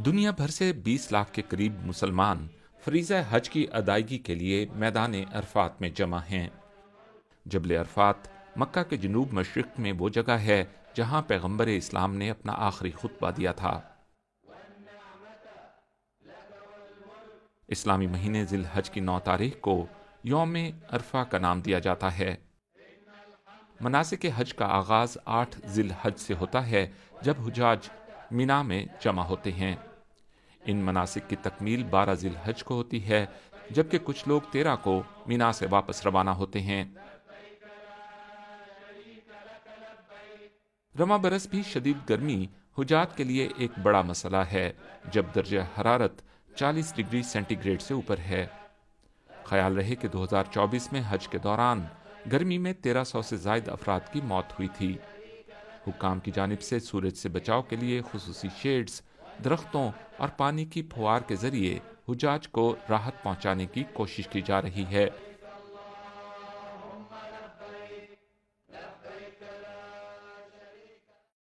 دنیا بھر سے 20 لاکھ کے قریب مسلمان فریضہ حج کی ادائیگی کے لیے میدان عرفات میں جمع ہیں۔ جبل عرفات مکہ کے جنوب مشرق میں وہ جگہ ہے جہاں پیغمبر اسلام نے اپنا آخری خطبہ دیا تھا۔ اسلامی مہینے ذی الحج کی 9 تاریخ کو یوم عرفہ کا نام دیا جاتا ہے۔ مناسک حج کا آغاز 8 ذی الحج سے ہوتا ہے جب حجاج مینا میں جمع ہوتے ہیں۔ ان مناسک کی تکمیل 12 ذی الحج کو ہوتی ہے، جبکہ کچھ لوگ 13 کو مینا سے واپس روانہ ہوتے ہیں۔ رواں برس بھی شدید گرمی حجاج کے لیے ایک بڑا مسئلہ ہے، جب درجہ حرارت 40 ڈگری سینٹی گریڈ سے اوپر ہے۔ خیال رہے کہ 2024 میں حج کے دوران گرمی میں 1300 سے زائد افراد کی موت ہوئی تھی۔ حکام کی جانب سے سورج سے بچاؤ کے لیے خصوصی شیڈز، درختوں اور پانی کی پھوار کے ذریعے حجاج کو راحت پہنچانے کی کوشش کی جا رہی ہے۔